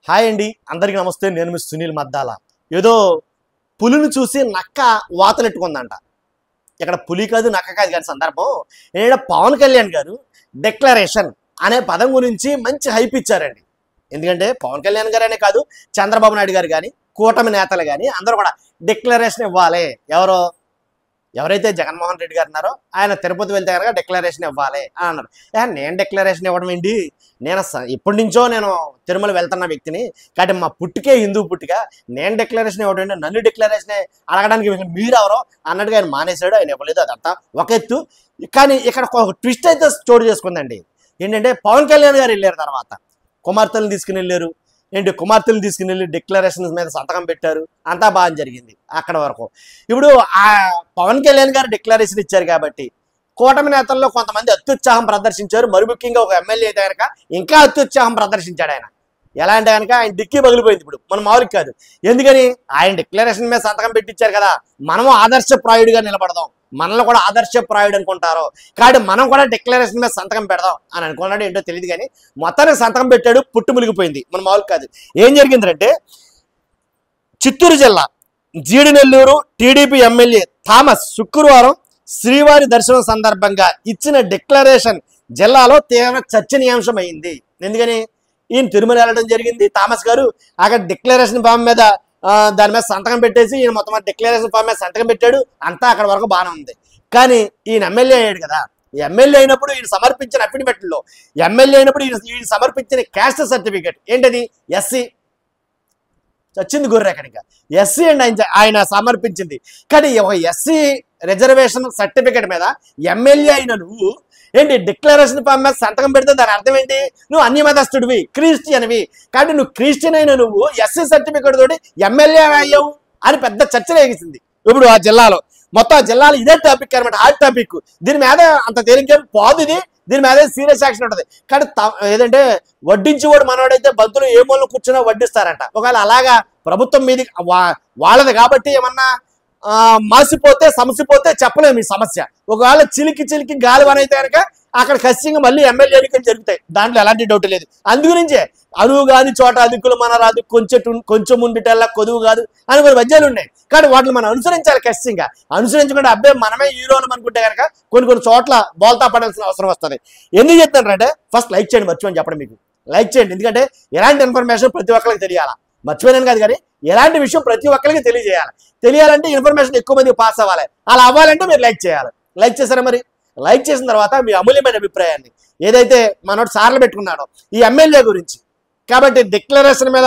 Hi అండి, అందరికీ నమస్తే. నేను మీ సునీల్ మద్దాల. ఏదో పులిని చూసి నక్క వాతలెట్టుకుందంట. ఇక్కడ పులి కాదు నక్క కాదు కానీ సందర్భం ఏంటంటే పవన్ కళ్యాణ్ గారు డిక్లరేషన్ అనే పదం గురించి మంచి హైప్ ఇచ్చారండి. ఎందుకంటే పవన్ కళ్యాణ్ గారు అనే కాదు, చంద్రబాబు నాయుడు గారు కానీ, కూటమి నేతలు కానీ అందరూ కూడా డిక్లరేషన్ ఇవ్వాలి. ఎవరైతే జగన్మోహన్ రెడ్డి గారు ఉన్నారో ఆయన తిరుపతి వెళ్తే కనుక డిక్లరేషన్ ఇవ్వాలి అని అన్నారు. నేను డిక్లరేషన్ ఇవ్వడం ఏంటి, నేను ఇప్పటి నుంచో నేను తిరుమల వెళ్తున్న వ్యక్తిని కాబట్టి మా పుట్టుకే హిందూ పుట్టుక, నేను డిక్లరేషన్ ఇవ్వడం ఏంటి, నన్ను డిక్లరేషన్ అడగడానికి మీరెవరో అన్నట్టుగా ఆయన మానేశాడు. ఆయన ఇవ్వలేదు, అదంతా ఒక ఎత్తు. కానీ ఇక్కడ ఒక ట్విస్ట్ అయితే చోటు చేసుకుందండి. ఏంటంటే పవన్ కళ్యాణ్ గారు వెళ్ళారు, తర్వాత కుమార్తెలను తీసుకుని వెళ్ళారు. కుమార్తెలు తీసుకుని వెళ్ళి డిక్లరేషన్స్ మీద సంతకం పెట్టారు, అంతా బాగా జరిగింది అక్కడ వరకు. ఇప్పుడు ఆ పవన్ కళ్యాణ్ గారు డిక్లరేషన్ ఇచ్చారు కాబట్టి కూటమి నేతల్లో కొంతమంది అత్యుత్సాహం ప్రదర్శించారు. మరి ముఖ్యంగా ఒక ఎమ్మెల్యే అయితే కనుక ఇంకా అత్యుత్సాహం ప్రదర్శించాడు. ఆయన ఎలా అంటే కనుక ఆయన డిక్కీ పగిలిపోయింది. ఇప్పుడు మనం మామూలుగా కాదు, ఎందుకని ఆయన డిక్లరేషన్ మీద సంతకం పెట్టించారు కదా, మనము ఆదర్శప్రాయుడిగా నిలబడదాం, మనల్ని కూడా ఆదర్శప్రాయుడు అనుకుంటారు కాబట్టి మనం కూడా డిక్లరేషన్ మీద సంతకం పెడదాం అని అనుకున్నాడు. ఏంటో తెలియదు కానీ మొత్తానికి సంతకం పెట్టాడు, పుట్టు ములిగిపోయింది. మన మామూలు కాదు. ఏం జరిగిందంటే చిత్తూరు జిల్లా జీడినెల్లూరు టీడీపీ ఎమ్మెల్యే థామస్ శుక్రవారం శ్రీవారి దర్శనం సందర్భంగా ఇచ్చిన డిక్లరేషన్ జిల్లాలో తీవ్ర చర్చనీయాంశం అయింది. ఎందుకని ఈయన తిరుమల వెళ్ళడం జరిగింది, థామస్ గారు అక్కడ డిక్లరేషన్ ఫామ్ మీద దాని మీద సంతకం పెట్టేసి ఈయన మొత్తం డిక్లరేషన్ ఫామ్ మీద సంతకం పెట్టాడు, అంతా అక్కడ వరకు బాగానే ఉంది. కానీ ఈయన ఎమ్మెల్యే అయ్యాడు కదా, ఎమ్మెల్యే అయినప్పుడు ఈయన సమర్పించిన అఫిడవిట్లో ఎమ్మెల్యే అయినప్పుడు ఈయన సమర్పించిన క్యాస్ట్ సర్టిఫికేట్ ఏంటది, ఎస్సీ వచ్చింది గుర్రెక్కడిగా ఎస్సీ అండ్ ఆయన సమర్పించింది. కానీ ఒక ఎస్సీ రిజర్వేషన్ సర్టిఫికేట్ మీద ఎమ్మెల్యే అయిన నువ్వు డిక్లరేషన్ ఫామ్ మీద సంతకం పెడితే దాని అర్థం ఏంటి, నువ్వు అన్య మతస్థుడివి, క్రిస్టియన్వి. కాబట్టి నువ్వు క్రిస్టియన్ అయిన నువ్వు ఎస్సీ సర్టిఫికేట్ తోటి ఎమ్మెల్యే అయ్యావు అని పెద్ద చర్చ రేగింది. ఇప్పుడు ఆ జిల్లాలో మొత్తం ఆ జిల్లాలో ఇదే టాపిక్ అనమాట, హాట్ టాపిక్. దీని మీద అంత తేలికేం పోదు, దీని మీద సీరియస్ యాక్షన్ ఉంటుంది. కానీ ఏదంటే వడ్డించేవాడు మనవాడైతే బంతులు ఏ మూలలో కూర్చున్నా వడ్డిస్తారంట. ఒకవేళ అలాగా ప్రభుత్వం మీది వాళ్ళది కాబట్టి ఏమన్నా మాసిపోతే సమసిపోతే చెప్పలేము ఈ సమస్య. ఒకవేళ చిలికి గాలివనైతే కనుక అక్కడ ఖచ్చితంగా మళ్ళీ ఎమ్మెల్యే ఎన్నికలు జరుగుతాయి, దాంట్లో ఎలాంటి డౌట్ లేదు. అందుగురించే అరువు కాని చోట అదుకులు మన రాదు, కొంచెం ఉండిటల్లా కొదువు కాదు అని కొన్ని వద్యాలు ఉన్నాయి. కానీ వాటిని మనం అనుసరించాలి. ఖచ్చితంగా అనుసరించకుండా అబ్బాయి మనమే హీరోలు అనుకుంటే కనుక కొన్ని చోట్ల బోల్తా పడాల్సిన అవసరం వస్తుంది. ఎందుకు చెప్తానంటే ఫస్ట్ లైక్ చేయండి, మర్చిపోని చెప్పడం మీకు లైక్ చేయండి. ఎందుకంటే ఎలాంటి ఇన్ఫర్మేషన్ ప్రతి ఒక్కరికి తెలియాలా, మర్చిపోయాను కాదు కానీ ఎలాంటి విషయం ప్రతి ఒక్కరికి తెలియాలంటే ఇన్ఫర్మేషన్ ఎక్కువ మంది పాస్ అవ్వాలి. అలా అవ్వాలంటే మీరు లైక్ చేయాలి. లైక్ చేశారా? మరి లైక్ చేసిన తర్వాత మీ అమూల్యమైన అభిప్రాయాన్ని ఏదైతే మనోడు సార్లు పెట్టుకున్నాడో ఈ ఎమ్మెల్యే గురించి, కాబట్టి డిక్లరేషన్ మీద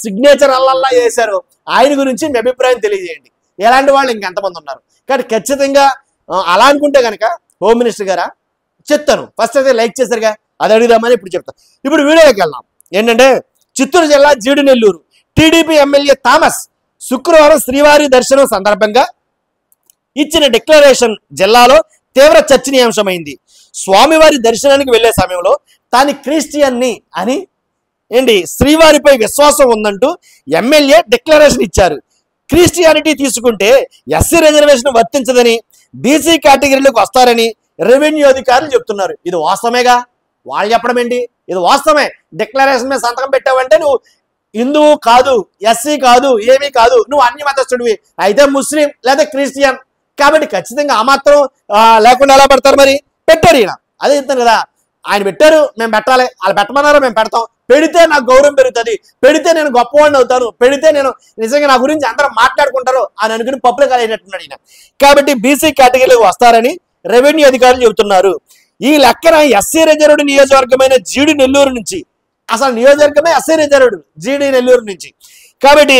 సిగ్నేచర్ అల్లల్లా చేశారు, ఆయన గురించి మీ అభిప్రాయం తెలియజేయండి. ఎలాంటి వాళ్ళు ఇంకెంతమంది ఉన్నారు. కానీ ఖచ్చితంగా అలా అనుకుంటే కనుక హోమ్ మినిస్టర్ గారా చెప్తాను. ఫస్ట్ అయితే లైక్ చేశారుగా, అది అడుగుదామని ఇప్పుడు చెప్తాను. ఇప్పుడు వీడియోకి వెళ్దాం. ఏంటంటే చిత్తూరు జిల్లా జీడినెల్లూరు టీడీపీ ఎమ్మెల్యే థామస్ శుక్రవారం శ్రీవారి దర్శనం సందర్భంగా ఇచ్చిన డిక్లరేషన్ జిల్లాలో తీవ్ర చర్చనీయాంశమైంది. స్వామివారి దర్శనానికి వెళ్లే సమయంలో తాను క్రిస్టియన్ని అని శ్రీవారిపై విశ్వాసం ఉందంటూ ఎమ్మెల్యే డిక్లరేషన్ ఇచ్చారు. క్రిస్టియానిటీ తీసుకుంటే ఎస్సీ రిజర్వేషన్ వర్తించదని, బీసీ కేటగిరీలోకి వస్తారని రెవెన్యూ అధికారులు చెప్తున్నారు. ఇది వాస్తవమేగా, వాళ్ళు చెప్పడం ఏంటి, ఇది వాస్తవమే. డిక్లరేషన్ మీద సంతకం పెట్టావంటే నువ్వు హిందువు కాదు, ఎస్సీ కాదు, ఏమీ కాదు, నువ్వు అన్య మతస్థుడివి, అయితే ముస్లిం లేదా క్రిస్టియన్. కాబట్టి ఖచ్చితంగా ఆ మాత్రం లేకుండా ఎలా పెడతారు? మరి పెట్టారు. ఈయన అదే చెప్తాను కదా, ఆయన పెట్టారు, మేము పెట్టాలి, వాళ్ళు పెట్టమన్నారో మేము పెడతాం. పెడితే నాకు గౌరవం పెరుగుతుంది, పెడితే నేను గొప్పవాడిని అవుతాను, పెడితే నేను నిజంగా నా గురించి అందరూ మాట్లాడుకుంటారు అని అనుకుని పప్పులు అయినట్టున్నాడు ఈయన. కాబట్టి బీసీ కేటగిరీలోకి వస్తారని రెవెన్యూ అధికారులు చెబుతున్నారు. ఈ లెక్కన ఎస్సీ రిజర్వ్డ్ నియోజకవర్గమైన జీడినెల్లూరు నుంచి, అసలు నియోజకవర్గమే ఎస్సీ రిజర్వ్డ్ జీడినెల్లూరు నుంచి, కాబట్టి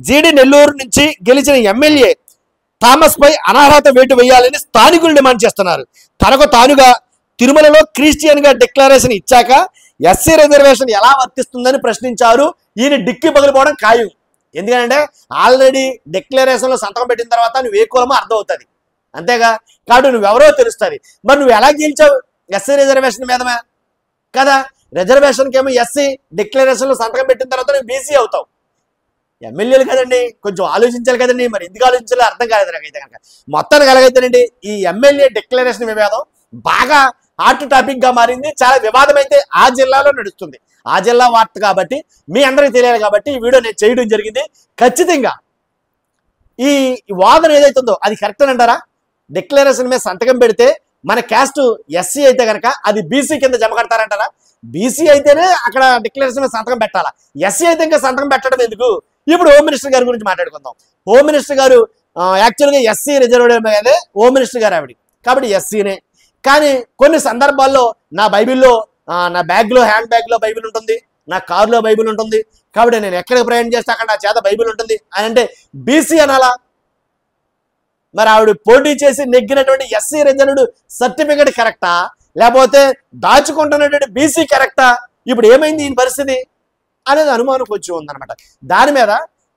జీడినెల్లూరు నుంచి గెలిచిన ఎమ్మెల్యే థామస్ పై అనర్హత వేటు వేయాలని స్థానికులు డిమాండ్ చేస్తున్నారు. తనకు తానుగా తిరుమలలో క్రిస్టియన్ గా డిక్లరేషన్ ఇచ్చాక ఎస్సీ రిజర్వేషన్ ఎలా వర్తిస్తుందని ప్రశ్నించారు. ఈయన డిక్కి పగిలిపోవడం ఖాయం. ఎందుకంటే ఆల్రెడీ డిక్లరేషన్ లో సంతకం పెట్టిన తర్వాత నువ్వు ఏ కులమో అర్థం అవుతుంది, అంతేగా. కాబట్టి నువ్వెవరో తెలుస్తుంది. మరి నువ్వు ఎలా గెలిచావు ఎస్సీ రిజర్వేషన్ మీదమే కదా, రిజర్వేషన్కి ఏమో ఎస్సీ, డిక్లరేషన్ లో సంతకం పెట్టిన తర్వాత నువ్వు బీసీ అవుతావు. ఎమ్మెల్యేలు కదండి, కొంచెం ఆలోచించాలి కదండి. మరి ఎందుకు ఆలోచించాలో అర్థం కాలేదు నాకైతే కనుక. మొత్తానికి ఎలాగైతేనండి ఈ ఎమ్మెల్యే డిక్లరేషన్ వివాదం బాగా హాట్ టాపిక్ గా మారింది. చాలా వివాదం అయితే ఆ జిల్లాలో నడుస్తుంది. ఆ జిల్లా వార్త కాబట్టి మీ అందరికీ తెలియాలి కాబట్టి ఈ వీడియో నేను చేయడం జరిగింది. ఖచ్చితంగా ఈ వాదన ఏదైతుందో అది కరెక్ట్ అంటారా? డిక్లరేషన్ మీద సంతకం పెడితే మన క్యాస్ట్ ఎస్సీ అయితే కనుక అది బీసీ కింద జమ కడతారంటారా? బీసీ అయితేనే అక్కడ డిక్లరేషన్ మీద సంతకం పెట్టాలా, ఎస్సీ అయితే ఇంకా సంతకం పెట్టడం ఎందుకు? ఇప్పుడు హోమ్ మినిస్టర్ గారి గురించి మాట్లాడుకుందాం. హోమ్ మినిస్టర్ గారు యాక్చువల్గా ఎస్సీ రిజర్వ్డ్ మీదే హోమ్ మినిస్టర్ గారు ఆవిడ, కాబట్టి ఎస్సీనే. కానీ కొన్ని సందర్భాల్లో నా బైబిల్లో నా బ్యాగ్లో హ్యాండ్ బ్యాగ్లో బైబిల్ ఉంటుంది, నా కారులో బైబిల్ ఉంటుంది, కాబట్టి నేను ఎక్కడికి ప్రయాణం చేస్తే అక్కడ నా చేత బైబిల్ ఉంటుంది అని అంటే బీసీ అనాలా? మరి ఆవిడ పోటీ చేసి నెగ్గినటువంటి ఎస్సీ రిజర్వ్డ్ సర్టిఫికేట్ కరెక్టా, లేకపోతే దాచుకుంటున్నటువంటి బీసీ కరెక్టా? ఇప్పుడు ఏమైంది ఈ పరిస్థితి అనేది అనుమానం కొంచెం ఉందన్నమాట. దాని మీద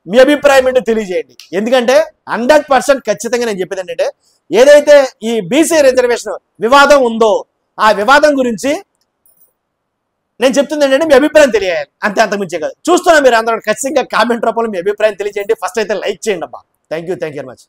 మీ అభిప్రాయం ఏంటో తెలియజేయండి. ఎందుకంటే 100% ఖచ్చితంగా నేను చెప్పేది ఏంటంటే, ఏదైతే ఈ బీసీ రిజర్వేషన్ వివాదం ఉందో ఆ వివాదం గురించి నేను చెప్తుంది ఏంటంటే మీ అభిప్రాయం తెలియాలి, అంతే, అంతకుమించే కాదు. చూస్తున్నా మీరు అందరూ ఖచ్చితంగా కామెంట్ రూపంలో మీ అభిప్రాయం తెలియజేయండి. ఫస్ట్ అయితే లైక్ చేయండి అబ్బా. Thank you very much.